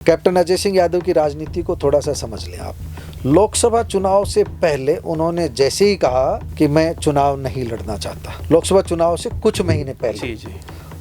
Captain Ajay Singh Yadav की राजनीति को थोड़ा सा समझ लें आप। लोकसभा चुनाव से पहले उन्होंने जैसे ही कहा कि मैं चुनाव नहीं लड़ना चाहता, लोकसभा चुनाव से कुछ महीने पहले जी।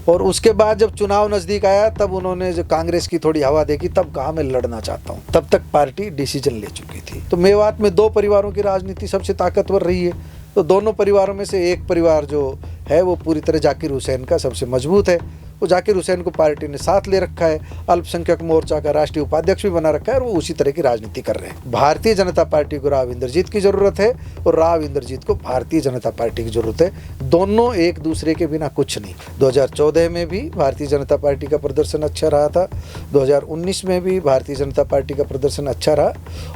और उसके बाद जब चुनाव नजदीक आया तब उन्होंने जो कांग्रेस की थोड़ी हवा देखी तब कहा मैं लड़ना चाहता हूं। तब तक पार्टी डिसीजन ले चुकी थी। तो मेवात में दो परिवारों की राजनीति सबसे ताकतवर रही है। तो दोनों परिवारों में से एक परिवार जो है वो पूरी तरह जाकिर हुसैन का सबसे मजबूत है। वो जाकिर हुसैन को पार्टी ने साथ ले रखा है, अल्पसंख्यक मोर्चा का राष्ट्रीय उपाध्यक्ष भी बना रखा है और वो उसी तरह की राजनीति कर रहे हैं। भारतीय जनता पार्टी को राव इंद्रजीत की जरूरत है और राव इंद्रजीत को भारतीय जनता पार्टी की जरूरत है। दोनों एक दूसरे के बिना कुछ नहीं। 2014 में भी भारतीय जनता पार्टी का प्रदर्शन अच्छा रहा था, 2019 में भी भारतीय जनता पार्टी का प्रदर्शन अच्छा रहा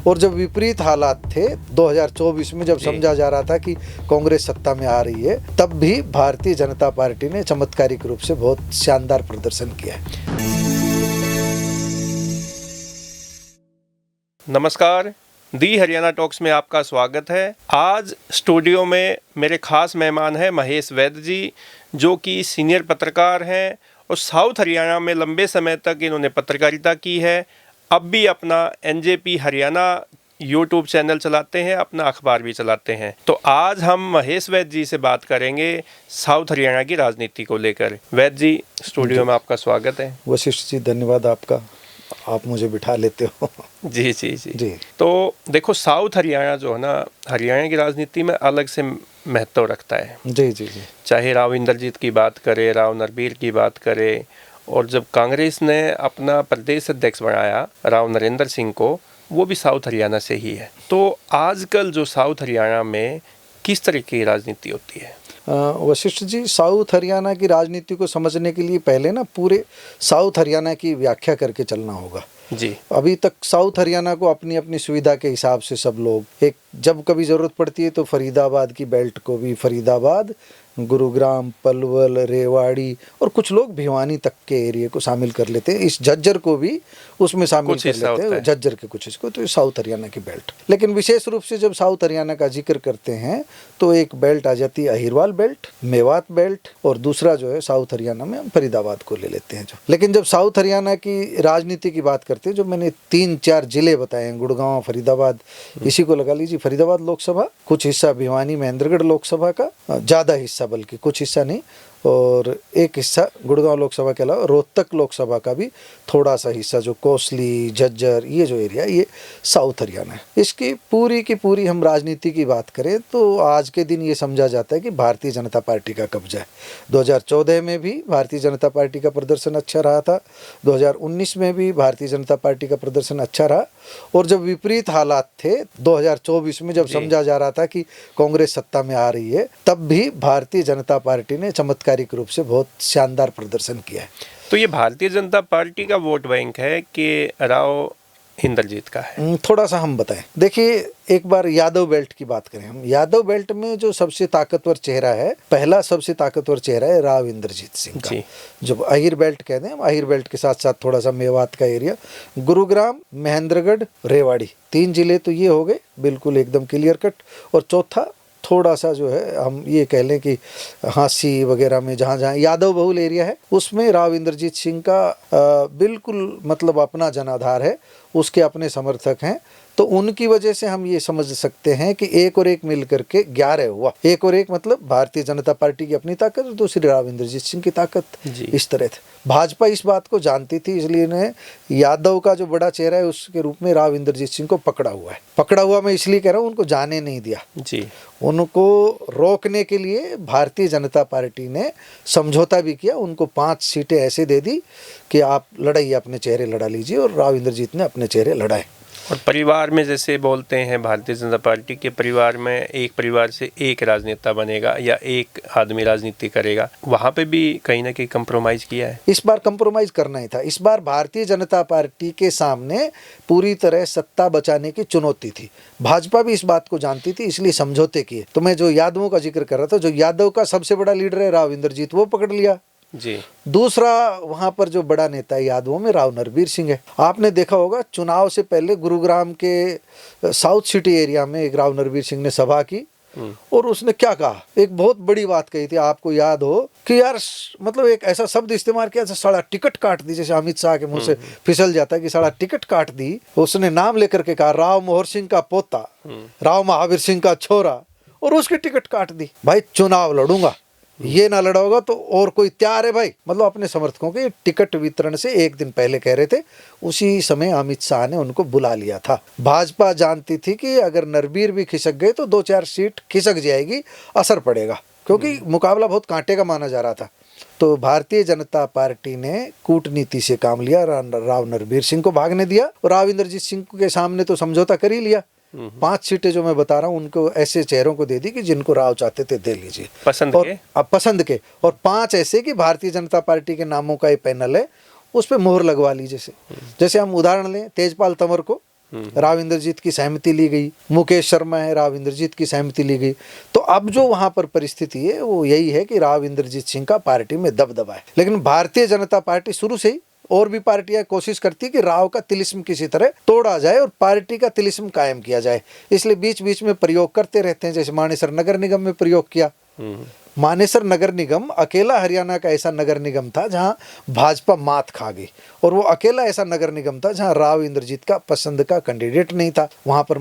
और जब विपरीत हालात थे 2024 में जब समझा जा रहा था कि कांग्रेस सत्ता में आ रही है, तब भी भारतीय जनता पार्टी ने चमत्कारिक रूप से बहुत शानदार प्रदर्शन किया है। नमस्कार, दी हरियाणा टॉक्स में आपका स्वागत है। आज स्टूडियो में मेरे खास मेहमान हैं महेश वैद्य जी, जो कि सीनियर पत्रकार हैं और साउथ हरियाणा में लंबे समय तक इन्होंने पत्रकारिता की है। अब भी अपना एनजेपी हरियाणा यूट्यूब चैनल चलाते हैं, अपना अखबार भी चलाते हैं। तो आज हम महेश वैद्य जी से बात करेंगे साउथ हरियाणा की राजनीति को लेकर। वैद्य जी, स्टूडियो में आपका स्वागत है। वशिष्ठ जी, धन्यवाद आपका, आप मुझे बिठा लेते हो। जी। तो देखो, साउथ हरियाणा जो है ना, हरियाणा की राजनीति में अलग से महत्व रखता है। जी। चाहे राव इंद्रजीत की बात करे, राव नरबीर की बात करे, और जब कांग्रेस ने अपना प्रदेश अध्यक्ष बनाया राव नरेंद्र सिंह को, वो भी साउथ हरियाणा से ही है। तो आजकल जो साउथ हरियाणा में किस तरह की राजनीति होती है? वशिष्ठ जी, साउथ हरियाणा की राजनीति को समझने के लिए पहले ना पूरे साउथ हरियाणा की व्याख्या करके चलना होगा। जी। अभी तक साउथ हरियाणा को अपनी अपनी सुविधा के हिसाब से सब लोग एक जब कभी ज़रूरत पड़ती है तो फरीदाबाद की बेल्ट को भी फरीदाबाद, गुरुग्राम, पलवल, रेवाड़ी और कुछ लोग भिवानी तक के एरिया को शामिल कर लेते हैं। इस झज्जर को भी उसमें शामिल कर लेते हैं, झज्जर के कुछ इसको, तो ये साउथ हरियाणा की बेल्ट। लेकिन विशेष रूप से जब साउथ हरियाणा का जिक्र करते हैं तो एक बेल्ट आ जाती है अहिरवाल बेल्ट, मेवात बेल्ट, और दूसरा जो है साउथ हरियाणा में हम फरीदाबाद को ले लेते हैं जो। लेकिन जब साउथ हरियाणा की राजनीति की बात करते हैं, जो मैंने 3-4 जिले बताए हैं, गुड़गांव, फरीदाबाद, इसी को लगा लीजिए फरीदाबाद लोकसभा, कुछ हिस्सा भिवानी महेंद्रगढ़ लोकसभा का, ज़्यादा हिस्सा बल्कि कुछ हिस्सा नहीं, और एक हिस्सा गुड़गांव लोकसभा के अलावा रोहतक लोकसभा का भी थोड़ा सा हिस्सा, जो कोसली, झज्जर, ये जो एरिया, ये साउथ हरियाणा है। इसकी पूरी की पूरी हम राजनीति की बात करें तो आज के दिन ये समझा जाता है कि भारतीय जनता पार्टी का कब्जा है। 2014 में भी भारतीय जनता पार्टी का प्रदर्शन अच्छा रहा था, 2019 में भी भारतीय जनता पार्टी का प्रदर्शन अच्छा रहा और जब विपरीत हालात थे 2024 में जब समझा जा रहा था कि कांग्रेस सत्ता में आ रही है, तब भी भारतीय जनता पार्टी ने चमत्कारिक रूप से बहुत शानदार प्रदर्शन किया है। तो ये भारतीय जनता पार्टी का वोट बैंक है कि राव इंद्रजीत का है? थोड़ा सा हम बताएं। देखिए, एक बार यादव बेल्ट की बात करें हम। यादव बेल्ट में जो सबसे ताकतवर चेहरा है, पहला सबसे ताकतवर चेहरा है राव इंद्रजीत सिंह का, जो अहिर बेल्ट कहते हैं। अहिर बेल्ट के साथ साथ थोड़ा सा मेवात का एरिया, गुरुग्राम, महेंद्रगढ़, रेवाड़ी, 3 जिले तो ये हो गए बिल्कुल एकदम क्लियर कट। और चौथा थोड़ा सा जो है हम ये कह लें कि हांसी वगैरह में जहाँ जहाँ यादव बहुल एरिया है, उसमें राव इंद्रजीत सिंह का बिल्कुल मतलब अपना जनाधार है, उसके अपने समर्थक हैं। तो उनकी वजह से हम ये समझ सकते हैं कि 1 और 1 मिल करके 11 हुआ। 1 और 1 मतलब भारतीय जनता पार्टी की अपनी ताकत और दूसरी राव इंद्रजीत सिंह की ताकत, इस तरह थे। भाजपा इस बात को जानती थी, इसलिए ने यादव का जो बड़ा चेहरा है उसके रूप में राव इंद्रजीत सिंह को पकड़ा हुआ है। पकड़ा हुआ मैं इसलिए कह रहा हूँ, उनको जाने नहीं दिया जी। उनको रोकने के लिए भारतीय जनता पार्टी ने समझौता भी किया, उनको 5 सीटें ऐसे दे दी कि आप लड़ाइए, अपने चेहरे लड़ा लीजिए, और राव इंद्रजीत ने अपने चेहरे लड़ाए। और परिवार में जैसे बोलते हैं भारतीय जनता पार्टी के परिवार में एक परिवार से एक राजनेता बनेगा या एक आदमी राजनीति करेगा, वहाँ पे भी कहीं ना कहीं कंप्रोमाइज़ किया है। इस बार कंप्रोमाइज़ करना ही था। इस बार भारतीय जनता पार्टी के सामने पूरी तरह सत्ता बचाने की चुनौती थी। भाजपा भी इस बात को जानती थी, इसलिए समझौते किए। तो मैं जो यादवों का जिक्र कर रहा था, जो यादव का सबसे बड़ा लीडर है राव इंद्रजीत, वो पकड़ लिया जी। दूसरा वहां पर जो बड़ा नेता है यादवों में, राव नरबीर सिंह है। आपने देखा होगा चुनाव से पहले गुरुग्राम के साउथ सिटी एरिया में एक राव नरबीर सिंह ने सभा की और उसने क्या कहा, एक बहुत बड़ी बात कही थी, आपको याद हो कि यार मतलब एक ऐसा शब्द इस्तेमाल किया, साला टिकट काट दी, जैसे अमित शाह के मुंह से फिसल जाता है कि साला टिकट काट दी। उसने नाम लेकर के कहा राव मोहर सिंह का पोता, राव महावीर सिंह का छोरा, और उसकी टिकट काट दी। भाई चुनाव लड़ूंगा, ये ना लड़ा होगा तो और कोई तैयार है भाई, मतलब अपने समर्थकों के टिकट वितरण से एक दिन पहले कह रहे थे। उसी समय अमित शाह ने उनको बुला लिया था। भाजपा जानती थी कि अगर नरबीर भी खिसक गए तो 2-4 सीट खिसक जाएगी, असर पड़ेगा, क्योंकि मुकाबला बहुत कांटे का माना जा रहा था। तो भारतीय जनता पार्टी ने कूटनीति से काम लिया, राव नरबीर सिंह को भागने दिया और राव इंद्रजीत सिंह के सामने तो समझौता कर ही लिया। 5 सीटें जो मैं बता रहा हूँ उनको ऐसे चेहरों को दे दी कि जिनको राव चाहते थे दे लीजिए, पसंद के, और 5 ऐसे कि भारतीय जनता पार्टी के नामों का ये पैनल है, उस पर मोहर लगवा ली। जैसे हम उदाहरण लें, तेजपाल तंवर को राव इंद्रजीत की सहमति ली गई, मुकेश शर्मा है, राव इंद्रजीत की सहमति ली गई। तो अब जो वहां पर परिस्थिति है वो यही है कि राव इंद्रजीत सिंह का पार्टी में दबदबा है। लेकिन भारतीय जनता पार्टी शुरू से ही, और भी पार्टियां कोशिश करती है कि राव का तिलिस्म किसी तरह तोड़ा जाए और पार्टी का तिलिस्म कायम किया जाए, इसलिए बीच बीच में प्रयोग करते रहते हैं। जैसे मानेसर नगर निगम में प्रयोग किया। मानेसर नगर निगम अकेला हरियाणा का ऐसा नगर निगम था जहां भाजपा मात खा गई, और वो अकेला ऐसा नगर निगम था जहां राव इंद्रजीत का पसंद का कैंडिडेट नहीं था। वहां पर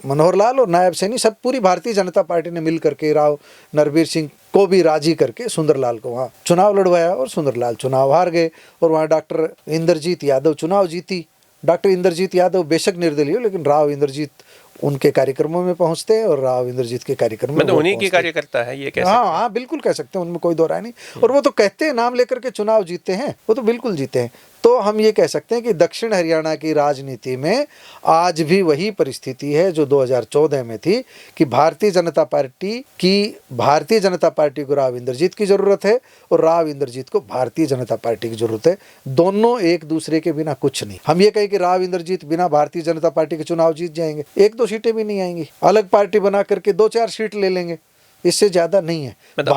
मनोहर लाल और नायब सैनी, सब पूरी भारतीय जनता पार्टी ने मिल करके राव नरबीर सिंह को भी राजी करके सुंदरलाल को वहाँ चुनाव लड़वाया, और सुंदरलाल चुनाव हार गए, और वहाँ डॉक्टर इंद्रजीत यादव चुनाव जीती। डॉक्टर इंद्रजीत यादव बेशक निर्दलीय, लेकिन राव इंद्रजीत उनके कार्यक्रमों में पहुंचते हैं और राव इंद्रजीत के कार्यक्रम में उन्हीं की कार्यकर्ता है, ये कह सकते हैं। हाँ, बिल्कुल कह सकते हैं, उनमें कोई दो राय नहीं। और वो तो कहते हैं नाम लेकर के चुनाव जीते हैं, वो तो बिल्कुल जीते हैं। तो हम ये कह सकते हैं कि दक्षिण हरियाणा की राजनीति में आज भी वही परिस्थिति है जो 2014 में थी, कि भारतीय जनता पार्टी को राव इंद्रजीत की जरूरत है और राव इंद्रजीत को भारतीय जनता पार्टी की जरूरत है। दोनों एक दूसरे के बिना कुछ नहीं। हम ये कहें कि राव इंद्रजीत बिना भारतीय जनता पार्टी के चुनाव जीत जाएंगे, 1-2 सीटें भी नहीं आएंगी, अलग पार्टी बना करके 2-4 सीट ले लेंगे, इससे ज्यादा नहीं है। मतलब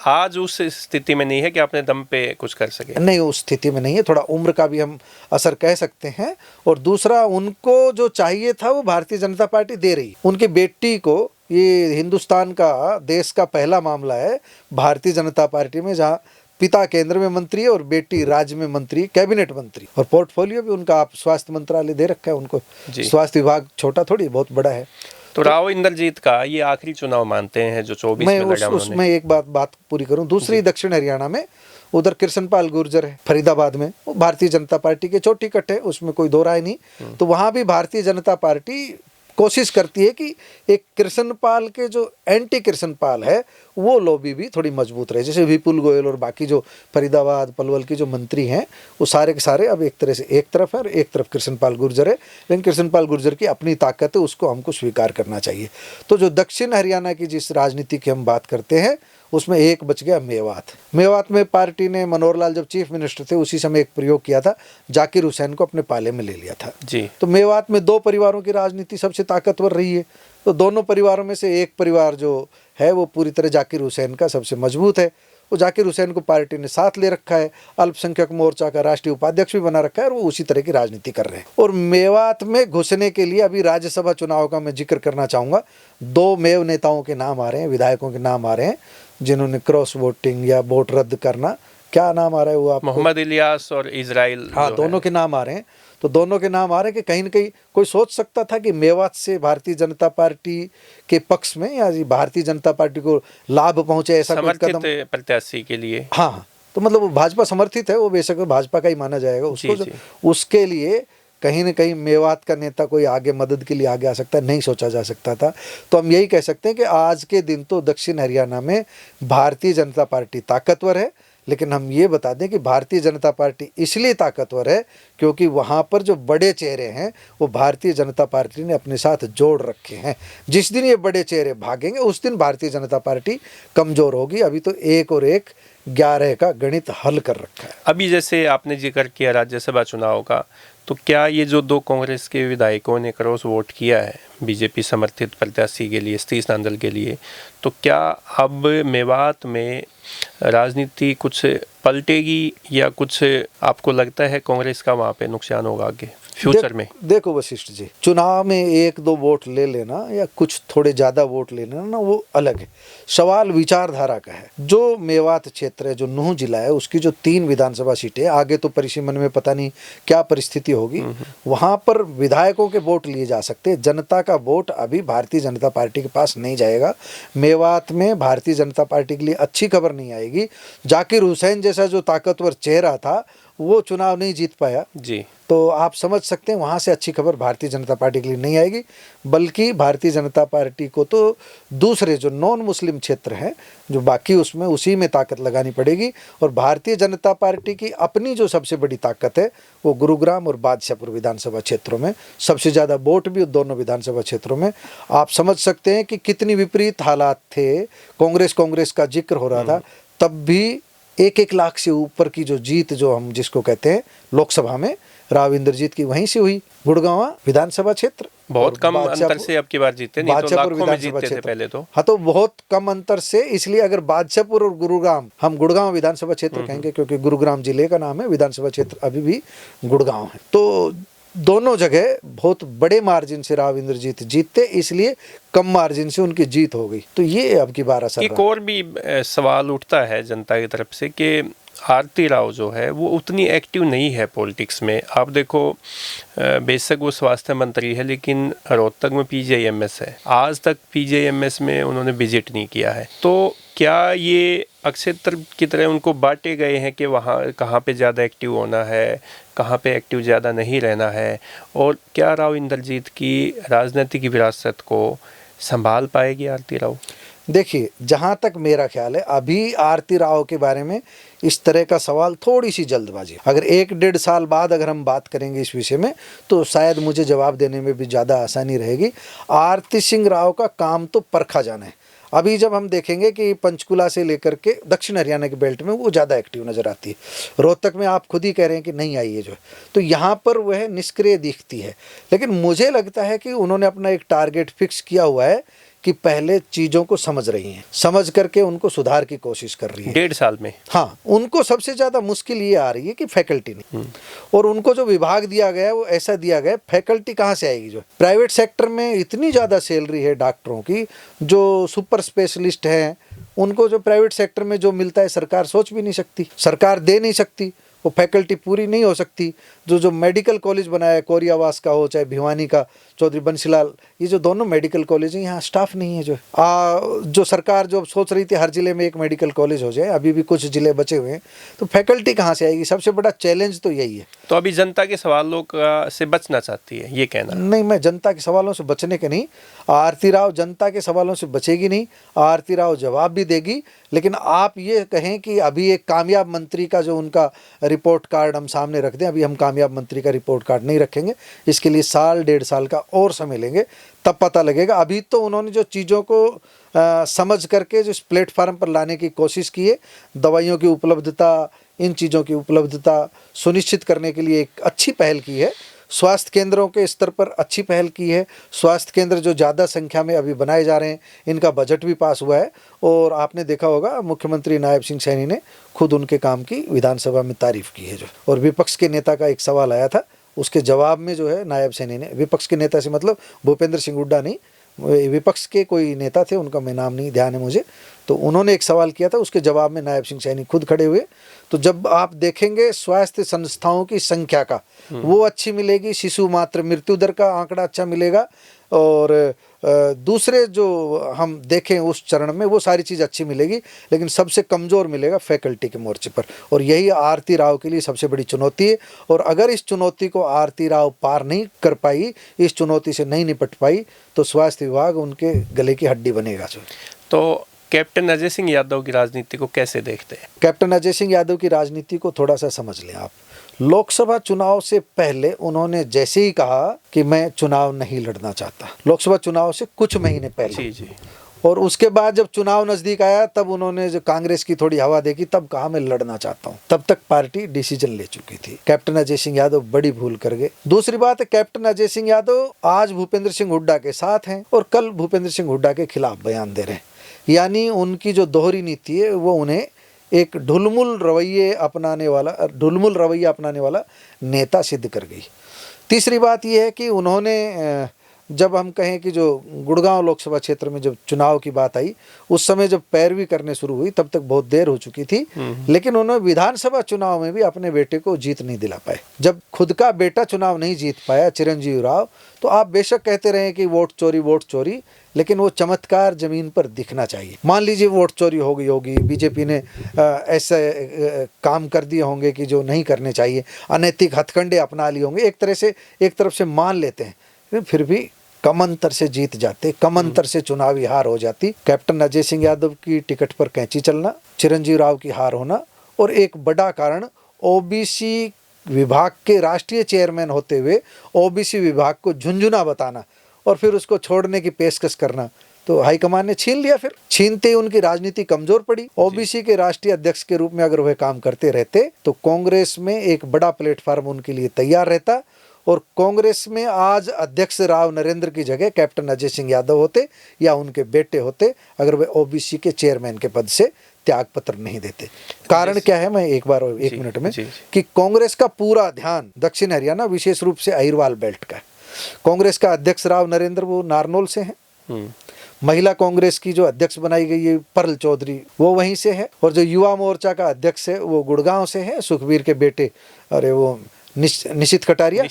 आज उस स्थिति में नहीं है कि अपने दम पे कुछ कर सके, नहीं, उस स्थिति में नहीं है। थोड़ा उम्र का भी हम असर कह सकते हैं, और दूसरा उनको जो चाहिए था वो भारतीय जनता पार्टी दे रही। उनकी बेटी को, ये हिंदुस्तान का, देश का पहला मामला है भारतीय जनता पार्टी में जहाँ पिता केंद्र में मंत्री है और बेटी राज्य में मंत्री, कैबिनेट मंत्री, और पोर्टफोलियो भी उनका आप स्वास्थ्य मंत्रालय दे रखा है उनको। स्वास्थ्य विभाग छोटा थोड़ी, बहुत बड़ा है। तो राव इंद्रजीत का ये आखिरी चुनाव मानते हैं जो 24 में लड़ा उन्होंने। उसमें एक बात पूरी करूं। दूसरी, दक्षिण हरियाणा में उधर कृष्णपाल गुर्जर है फरीदाबाद में, वो भारतीय जनता पार्टी के चोटी कट है, उसमें कोई दो राय नहीं। तो वहां भी भारतीय जनता पार्टी कोशिश करती है कि एक कृष्णपाल के जो एंटी कृष्णपाल है वो लॉबी भी थोड़ी मजबूत रहे। जैसे विपुल गोयल और बाकी जो फरीदाबाद पलवल के जो मंत्री हैं वो सारे के सारे अब एक तरह से एक तरफ है और एक तरफ कृष्णपाल गुर्जर है, लेकिन कृष्णपाल गुर्जर की अपनी ताकत है, उसको हमको स्वीकार करना चाहिए। तो जो दक्षिण हरियाणा की जिस राजनीति की हम बात करते हैं उसमें एक बच गया मेवात में पार्टी ने, मनोहर लाल जब चीफ मिनिस्टर थे उसी समय एक प्रयोग किया था, जाकिर हुसैन को अपने पाले में ले लिया था जी। तो मेवात में 2 परिवारों की राजनीति सबसे ताकतवर रही है। तो दोनों परिवारों में से एक परिवार जो है वो पूरी तरह जाकिर हुसैन का सबसे मजबूत है। वो जाकिर हुसैन को पार्टी ने साथ ले रखा है, अल्पसंख्यक मोर्चा का राष्ट्रीय उपाध्यक्ष भी बना रखा है और वो उसी तरह की राजनीति कर रहे हैं। और मेवात में घुसने के लिए अभी राज्यसभा चुनाव का मैं जिक्र करना चाहूँगा। 2 मेव नेताओं के नाम आ रहे हैं, विधायकों के नाम आ रहे हैं जिन्होंने क्रॉस वोटिंग या वोट रद्द करना, क्या नाम आ रहा है वो आप, मोहम्मद इलियास और इजराइल। हाँ, दोनों के नाम आ रहे हैं। तो दोनों के नाम आ रहे हैं कि कहीं न कहीं कोई सोच सकता था कि मेवात से भारतीय जनता पार्टी के पक्ष में या भारतीय जनता पार्टी को लाभ पहुंचे, ऐसा कोई कदम प्रत्याशी के लिए। हाँ, तो मतलब वो भाजपा समर्थित है, वो बेशक भाजपा का ही माना जाएगा उसको। जी। उसके लिए कहीं न कहीं मेवात का नेता कोई आगे मदद के लिए आगे आ सकता है, नहीं सोचा जा सकता था। तो हम यही कह सकते हैं कि आज के दिन तो दक्षिण हरियाणा में भारतीय जनता पार्टी ताकतवर है, लेकिन हम ये बता दें कि भारतीय जनता पार्टी इसलिए ताकतवर है क्योंकि वहाँ पर जो बड़े चेहरे हैं वो भारतीय जनता पार्टी ने अपने साथ जोड़ रखे हैं। जिस दिन ये बड़े चेहरे भागेंगे उस दिन भारतीय जनता पार्टी कमज़ोर होगी। अभी तो 1 और 1 11 का गणित हल कर रखा है। अभी जैसे आपने जिक्र किया राज्यसभा चुनाव का, तो क्या ये जो 2 कांग्रेस के विधायकों ने क्रॉस वोट किया है बीजेपी समर्थित प्रत्याशी के लिए, सतीश नांदल के लिए, तो क्या अब मेवात में राजनीति कुछ पलटेगी या कुछ आपको लगता है कांग्रेस का वहाँ पे नुकसान होगा आगे? फ्यूचर में? देखो वशिष्ठ जी, चुनाव में एक दो वोट ले लेना या कुछ थोड़े ज्यादा वोट ले लेना ना, वो अलग है। सवाल विचारधारा का है। जो मेवात क्षेत्र है, जो नूह जिला है, उसकी जो 3 विधानसभा सीटें, आगे तो परिसीमन में पता नहीं क्या परिस्थिति होगी, वहां पर विधायकों के वोट लिए जा सकते हैं। जनता का वोट अभी भारतीय जनता पार्टी के पास नहीं जाएगा। मेवात में भारतीय जनता पार्टी के लिए अच्छी खबर नहीं आएगी। जाकिर हुसैन जैसा जो ताकतवर चेहरा था वो चुनाव नहीं जीत पाया जी। तो आप समझ सकते हैं वहाँ से अच्छी खबर भारतीय जनता पार्टी के लिए नहीं आएगी। बल्कि भारतीय जनता पार्टी को तो दूसरे जो नॉन मुस्लिम क्षेत्र हैं, जो बाकी उसमें उसी में ताकत लगानी पड़ेगी। और भारतीय जनता पार्टी की अपनी जो सबसे बड़ी ताकत है वो गुरुग्राम और बादशाहपुर विधानसभा क्षेत्रों में सबसे ज़्यादा वोट भी दोनों विधानसभा क्षेत्रों में। आप समझ सकते हैं कि कितनी विपरीत हालात थे। कांग्रेस का जिक्र हो रहा था, तब भी 1-1 लाख से ऊपर की जो जीत, जो हम जिसको कहते हैं लोकसभा में, राव इंद्रजीत की वहीं से हुई। गुड़गांव विधानसभा क्षेत्र बहुत कम अंतर से अब की बार जीते, नहीं तो लाखों में जीतते थे पहले तो। हाँ, तो बहुत कम अंतर से। इसलिए अगर बादशाहपुर और गुरुग्राम, हम गुड़गांव विधानसभा क्षेत्र कहेंगे क्योंकि गुरुग्राम जिले का नाम है, विधानसभा क्षेत्र अभी भी गुड़गांव है। तो दोनों जगह बहुत बड़े मार्जिन से राव इंद्रजीत जीतते, इसलिए कम मार्जिन से उनकी जीत हो गई। तो ये अब की बार असर। एक और भी सवाल उठता है जनता की तरफ से कि आरती राव जो है वो उतनी एक्टिव नहीं है पॉलिटिक्स में। आप देखो, बेशक वो स्वास्थ्य मंत्री है लेकिन रोहतक में पीजीआईएमएस है, आज तक पीजीआईएमएस में उन्होंने विजिट नहीं किया है। तो क्या ये अक्षेत्र की तरह उनको बांटे गए हैं कि वहाँ कहाँ पे ज़्यादा एक्टिव होना है, कहाँ पे एक्टिव ज़्यादा नहीं रहना है? और क्या राव इंद्रजीत की राजनीतिक विरासत को संभाल पाएगी आरती राव? देखिए, जहाँ तक मेरा ख्याल है, अभी आरती राव के बारे में इस तरह का सवाल थोड़ी सी जल्दबाजी। अगर 1-1.5 साल बाद अगर हम बात करेंगे इस विषय में तो शायद मुझे जवाब देने में भी ज़्यादा आसानी रहेगी। आरती सिंह राव का काम तो परखा जाना है। अभी जब हम देखेंगे कि पंचकुला से लेकर के दक्षिण हरियाणा के बेल्ट में वो ज़्यादा एक्टिव नज़र आती है, रोहतक में आप खुद ही कह रहे हैं कि नहीं आई है जो है, तो यहाँ पर वह निष्क्रिय दिखती है। लेकिन मुझे लगता है कि उन्होंने अपना एक टारगेट फिक्स किया हुआ है कि पहले चीज़ों को समझ रही हैं, समझ करके उनको सुधार की कोशिश कर रही है 1.5 साल में। हाँ, उनको सबसे ज़्यादा मुश्किल ये आ रही है कि फैकल्टी नहीं, और उनको जो विभाग दिया गया है वो ऐसा दिया गया है, फैकल्टी कहाँ से आएगी? जो प्राइवेट सेक्टर में इतनी ज़्यादा सैलरी है डॉक्टरों की, जो सुपर स्पेशलिस्ट हैं उनको जो प्राइवेट सेक्टर में जो मिलता है सरकार सोच भी नहीं सकती, सरकार दे नहीं सकती, वो फैकल्टी पूरी नहीं हो सकती। जो मेडिकल कॉलेज बनाया है, कोरियावास का हो चाहे भिवानी का चौधरी बंसीलाल, ये जो दोनों मेडिकल कॉलेज हैं, यहाँ स्टाफ नहीं है। जो सरकार जो सोच रही थी हर जिले में एक मेडिकल कॉलेज हो जाए, अभी भी कुछ जिले बचे हुए हैं, तो फैकल्टी कहाँ से आएगी? सबसे बड़ा चैलेंज तो यही है। तो अभी जनता के सवालों से बचना चाहती है, ये कहना? नहीं, मैं जनता के सवालों से बचने के नहीं, आरती राव जनता के सवालों से बचेगी नहीं, आरती राव जवाब भी देगी। लेकिन आप ये कहें कि अभी एक कामयाब मंत्री का जो उनका रिपोर्ट कार्ड हम सामने रख दें, अभी हम कामयाब मंत्री का रिपोर्ट कार्ड नहीं रखेंगे। इसके लिए 1-1.5 साल का और समय लेंगे, तब पता लगेगा। अभी तो उन्होंने जो चीज़ों को समझ करके जो इस प्लेटफार्म पर लाने की कोशिश की है, दवाइयों की उपलब्धता, इन चीज़ों की उपलब्धता सुनिश्चित करने के लिए एक अच्छी पहल की है। स्वास्थ्य केंद्रों के स्तर पर अच्छी पहल की है। स्वास्थ्य केंद्र जो ज़्यादा संख्या में अभी बनाए जा रहे हैं, इनका बजट भी पास हुआ है। और आपने देखा होगा मुख्यमंत्री नायब सिंह सैनी ने खुद उनके काम की विधानसभा में तारीफ की है। जो और विपक्ष के नेता का एक सवाल आया था, उसके जवाब में जो है नायब सैनी ने, विपक्ष के नेता से मतलब भूपेंद्र सिंह हुड्डा नहीं, विपक्ष के कोई नेता थे, उनका मैं नाम नहीं ध्यान है मुझे, तो उन्होंने एक सवाल किया था, उसके जवाब में नायब सिंह सैनी खुद खड़े हुए। तो जब आप देखेंगे स्वास्थ्य संस्थाओं की संख्या का वो अच्छी मिलेगी, शिशु मात्र मृत्यु दर का आंकड़ा अच्छा मिलेगा, और दूसरे जो हम देखें उस चरण में वो सारी चीज़ अच्छी मिलेगी। लेकिन सबसे कमज़ोर मिलेगा फैकल्टी के मोर्चे पर, और यही आरती राव के लिए सबसे बड़ी चुनौती है। और अगर इस चुनौती को आरती राव पार नहीं कर पाई, इस चुनौती से नहीं निपट पाई, तो स्वास्थ्य विभाग उनके गले की हड्डी बनेगा। तो कैप्टन अजय सिंह यादव की राजनीति को कैसे देखते हैं? कैप्टन अजय सिंह यादव की राजनीति को थोड़ा सा समझ लें आप। लोकसभा चुनाव से पहले उन्होंने जैसे ही कहा कि मैं चुनाव नहीं लड़ना चाहता, लोकसभा चुनाव से कुछ महीने पहले, जी। और उसके बाद जब चुनाव नजदीक आया तब उन्होंने जो कांग्रेस की थोड़ी हवा देखी, तब कहा मैं लड़ना चाहता हूं। तब तक पार्टी डिसीजन ले चुकी थी। कैप्टन अजय सिंह यादव बड़ी भूल कर गए। दूसरी बात है, कैप्टन अजय सिंह यादव आज भूपेंद्र सिंह हुड्डा के साथ हैं और कल भूपेंद्र सिंह हुड्डा के खिलाफ बयान दे रहे हैं। यानी उनकी जो दोहरी नीति है वो उन्हें एक ढुलमुल रवैया अपनाने वाला नेता सिद्ध कर गई। तीसरी बात यह है कि उन्होंने जब हम कहें कि जो गुड़गांव लोकसभा क्षेत्र में जब चुनाव की बात आई, उस समय जब पैरवी करने शुरू हुई तब तक बहुत देर हो चुकी थी, लेकिन उन्होंने विधानसभा चुनाव में भी अपने बेटे को जीत नहीं दिला पाए। जब खुद का बेटा चुनाव नहीं जीत पाया चिरंजीवी राव, तो आप बेशक कहते रहे कि वोट चोरी, लेकिन वो चमत्कार जमीन पर दिखना चाहिए। मान लीजिए वोट चोरी हो गई होगी, बीजेपी ने ऐसे काम कर दिए होंगे कि जो नहीं करने चाहिए, अनैतिक हथकंडे अपना लिए होंगे, एक तरफ से मान लेते हैं, फिर भी कम अंतर से जीत जाते, कम अंतर से चुनावी हार हो जाती। कैप्टन अजय सिंह यादव की टिकट पर कैंची चलना, चिरंजीवी राव की हार होना, और एक बड़ा कारण ओबीसी विभाग के राष्ट्रीय चेयरमैन होते हुए ओबीसी विभाग को झुंझुना बताना और फिर उसको छोड़ने की पेशकश करना, तो हाईकमान ने छीन लिया। फिर छीनते ही उनकी राजनीति कमजोर पड़ी। ओबीसी के राष्ट्रीय अध्यक्ष के रूप में अगर वह काम करते रहते तो कांग्रेस में एक बड़ा प्लेटफार्म उनके लिए तैयार रहता, और कांग्रेस में आज अध्यक्ष राव नरेंद्र की जगह कैप्टन अजय सिंह यादव होते या उनके बेटे होते, अगर वे ओबीसी के चेयरमैन के पद से त्याग पत्र नहीं देते। कारण क्या है, मैं एक मिनट में, कि कांग्रेस का पूरा ध्यान दक्षिण हरियाणा, विशेष रूप से अहिरवाल बेल्ट का है। कांग्रेस का अध्यक्ष राव नरेंद्र वो नारनौल से हैं, महिला कांग्रेस की जो अध्यक्ष बनाई गई है परल चौधरी वो वहीं से है, और जो युवा मोर्चा का अध्यक्ष है वो गुड़गांव से है, सुखबीर के बेटे, अरे वो निशित कटारिया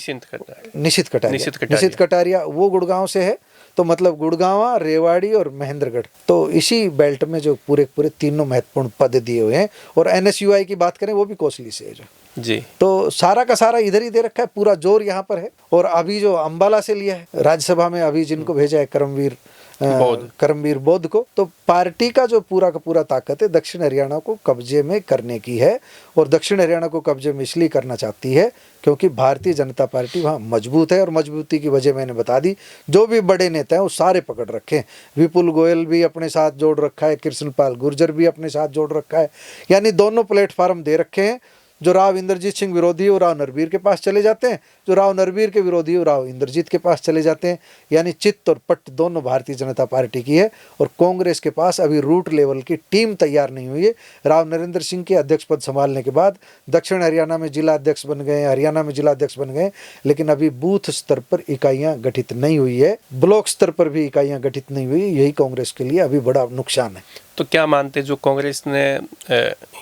वो गुड़गांव से है। तो मतलब गुड़गांव, रेवाड़ी और महेंद्रगढ़, तो इसी बेल्ट में जो पूरे तीनों महत्वपूर्ण पद दिए हुए हैं। और एनएसयूआई की बात करें वो भी कोसली से है जो जी, तो सारा का सारा इधर ही दे रखा है, पूरा जोर यहाँ पर है। और अभी जो अंबाला से लिया है राज्यसभा में, अभी जिनको भेजा है करमवीर बौद्ध को, तो पार्टी का जो पूरा का पूरा ताकत है दक्षिण हरियाणा को कब्जे में करने की है। और दक्षिण हरियाणा को कब्जे में इसलिए करना चाहती है क्योंकि भारतीय जनता पार्टी वहाँ मजबूत है, और मजबूती की वजह मैंने बता दी। जो भी बड़े नेता हैं वो सारे पकड़ रखे हैं, विपुल गोयल भी अपने साथ जोड़ रखा है, कृष्णपाल गुर्जर भी अपने साथ जोड़ रखा है, यानी दोनों प्लेटफार्म दे रखे हैं। जो राव इंद्रजीत सिंह विरोधी वो राव नरबीर के पास चले जाते हैं, जो राव नरबीर के विरोधी वो राव इंद्रजीत के पास चले जाते हैं, यानी चित्त और पट दोनों भारतीय जनता पार्टी की है। और कांग्रेस के पास अभी रूट लेवल की टीम तैयार नहीं हुई है। राव नरेंद्र सिंह के अध्यक्ष पद संभालने के बाद दक्षिण हरियाणा में जिला अध्यक्ष बन गए, हरियाणा में जिला अध्यक्ष बन गए, लेकिन अभी बूथ स्तर पर इकाइयां गठित नहीं हुई है, ब्लॉक स्तर पर भी इकाइयां गठित नहीं हुई। यही कांग्रेस के लिए अभी बड़ा नुकसान है। तो क्या मानते जो कांग्रेस ने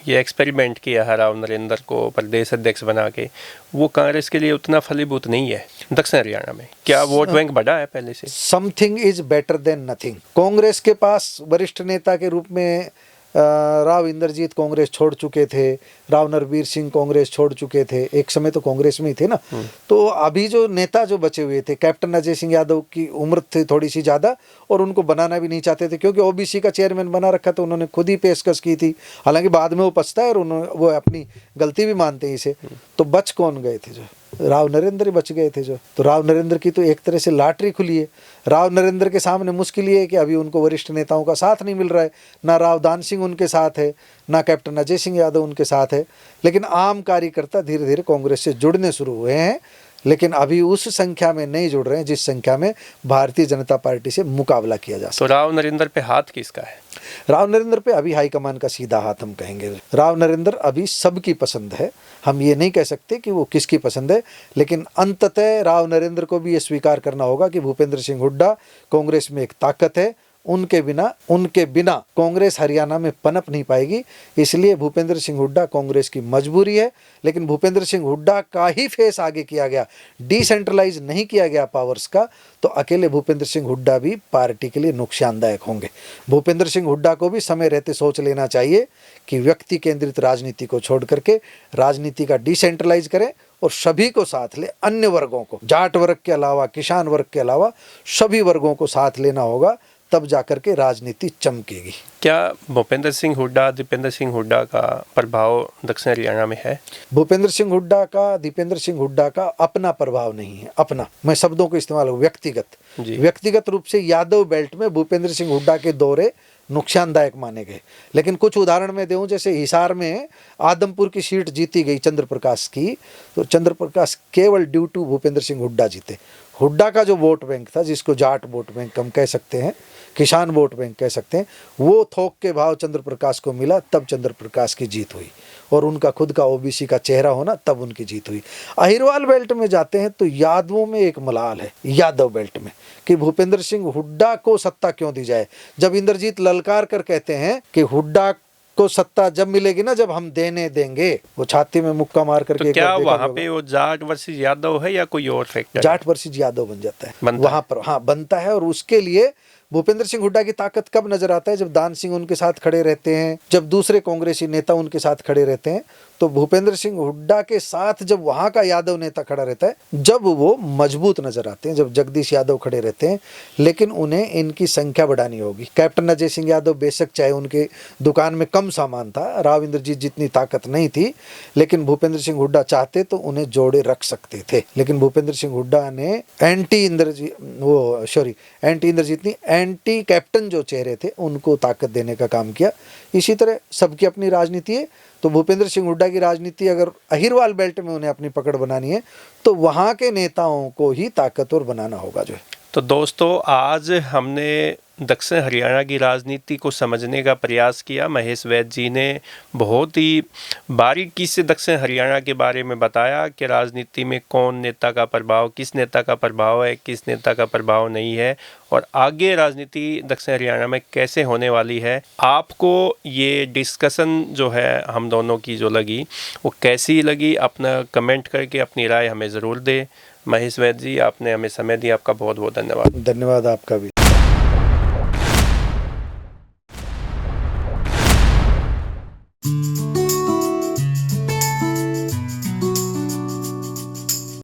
ये एक्सपेरिमेंट किया है राव नरेंद्र को प्रदेश अध्यक्ष बना के, वो कांग्रेस के लिए उतना फलीभूत नहीं है दक्षिण हरियाणा में? क्या वोट बैंक बढ़ा है पहले से? Something is better than nothing. Congress के पास वरिष्ठ नेता के रूप में राव इंद्रजीत कांग्रेस छोड़ चुके थे, राव नरबीर सिंह कांग्रेस छोड़ चुके थे, एक समय तो कांग्रेस में ही थे ना। तो अभी जो नेता जो बचे हुए थे, कैप्टन अजय सिंह यादव की उम्र थी थोड़ी सी ज़्यादा, और उनको बनाना भी नहीं चाहते थे क्योंकि ओबीसी का चेयरमैन बना रखा, तो उन्होंने खुद ही पेशकश की थी। हालांकि बाद में वो पछता है और वो अपनी गलती भी मानते हैं इसे। तो बच कौन गए थे? जो राव नरेंद्र बच गए थे जो। तो राव नरेंद्र की तो एक तरह से लॉटरी खुली है। राव नरेंद्र के सामने मुश्किल ये है कि अभी उनको वरिष्ठ नेताओं का साथ नहीं मिल रहा है, ना राव दान सिंह उनके साथ है, ना कैप्टन अजय सिंह यादव उनके साथ है। लेकिन आम कार्यकर्ता धीरे धीरे कांग्रेस से जुड़ने शुरू हुए हैं, लेकिन अभी उस संख्या में नहीं जुड़ रहे हैं जिस संख्या में भारतीय जनता पार्टी से मुकाबला किया जा सकता। तो राव नरेंद्र पे हाथ किसका है? राव नरेंद्र पे अभी हाईकमान का सीधा हाथ हम कहेंगे। राव नरेंद्र अभी सबकी पसंद है, हम ये नहीं कह सकते कि वो किसकी पसंद है, लेकिन अंततः राव नरेंद्र को भी ये स्वीकार करना होगा कि भूपेंद्र सिंह हुड्डा कांग्रेस में एक ताकत है। उनके बिना कांग्रेस हरियाणा में पनप नहीं पाएगी। इसलिए भूपेंद्र सिंह हुड्डा कांग्रेस की मजबूरी है, लेकिन भूपेंद्र सिंह हुड्डा का ही फेस आगे किया गया, डिसेंट्रलाइज नहीं किया गया पावर्स का, तो अकेले भूपेंद्र सिंह हुड्डा भी पार्टी के लिए नुकसानदायक होंगे। भूपेंद्र सिंह हुड्डा को भी समय रहते सोच लेना चाहिए कि व्यक्ति केंद्रित राजनीति को छोड़ करके राजनीति का डिसेंट्रलाइज करें और सभी को साथ ले, अन्य वर्गों को, जाट वर्ग के अलावा, किसान वर्ग के अलावा सभी वर्गों को साथ लेना होगा, तब जाकर के राजनीति चमकेगी। क्या भूपेंद्र सिंह हुड्डा, दीपेंद्र सिंह हुड्डा का प्रभाव दक्षिण हरियाणा में है? भूपेंद्र सिंह हुड्डा का, दीपेंद्र सिंह हुड्डा का अपना प्रभाव नहीं है। अपना, मैं शब्दों को इस्तेमाल व्यक्तिगत रूप से यादव बेल्ट में भूपेंद्र सिंह हुड्डा के दौरे नुकसानदायक माने गए। लेकिन कुछ उदाहरण में दूं, जैसे हिसार में आदमपुर की सीट जीती गई चंद्र प्रकाश की, तो चंद्र प्रकाश केवल ड्यू टू भूपेंद्र सिंह हुड्डा जीते। हुड्डा का जो वोट बैंक था, जिसको जाट वोट बैंक हम कह सकते हैं, किसान वोट बैंक कह सकते हैं, वो थोक के भाव चंद्र प्रकाश को मिला, तब चंद्र प्रकाश की जीत हुई। और उनका खुद का ओबीसी का चेहरा होना, तब उनकी जीत हुई। अहिरवाल बेल्ट में जाते हैं तो यादवों में एक मलाल है, यादव बेल्ट में, कि भूपेंद्र सिंह हुड्डा को सत्ता क्यों दी जाए। जब इंद्रजीत ललकार कर कहते हैं कि हुड्डा को सत्ता जब मिलेगी ना, जब हम देने देंगे, वो छाती में मुक्का मार करके तो क्या वहाँ पे वो जाट वर्सेस यादव है या कोई और फैक्टर? जाट वर्सेस यादव बन जाता है वहां पर, हाँ बनता है। और उसके लिए भूपेंद्र सिंह हुड्डा की ताकत कब नजर आता है? जब दान सिंह उनके साथ खड़े रहते हैं, जब दूसरे कांग्रेसी नेता उनके साथ खड़े रहते हैं, तो भूपेंद्र सिंह हुड्डा के साथ जब वहां का यादव नेता खड़ा रहता है, जब वो मजबूत नजर आते हैं, जब जगदीश यादव खड़े रहते हैं। लेकिन उन्हें इनकी संख्या बढ़ानी होगी। कैप्टन अजय सिंह यादव बेशक चाहे उनके दुकान में कम सामान था, राव इंद्रजीत जितनी ताकत नहीं थी, लेकिन भूपेंद्र सिंह हुड्डा चाहते तो उन्हें जोड़े रख सकते थे। लेकिन भूपेंद्र सिंह हुड्डा ने एंटी इंद्रजीत नहीं, एंटी कैप्टन जो चेहरे थे उनको ताकत देने का काम किया। इसी तरह सबकी अपनी राजनीति है। तो भूपेंद्र सिंह हुड्डा की राजनीति, अगर अहिरवाल बेल्ट में उन्हें अपनी पकड़ बनानी है, तो वहाँ के नेताओं को ही ताकतवर बनाना होगा जो है। तो दोस्तों, आज हमने दक्षिण हरियाणा की राजनीति को समझने का प्रयास किया। महेश वैद्य जी ने बहुत ही बारीकी से दक्षिण हरियाणा के बारे में बताया कि राजनीति में कौन नेता का प्रभाव, किस नेता का प्रभाव है, किस नेता का प्रभाव नहीं है, और आगे राजनीति दक्षिण हरियाणा में कैसे होने वाली है। आपको ये डिस्कशन जो है हम दोनों की जो लगी, वो कैसी लगी, अपना कमेंट करके अपनी राय हमें ज़रूर दें। महेश वैद्य जी, आपने हमें समय दिया, आपका बहुत बहुत धन्यवाद। धन्यवाद आपका भी।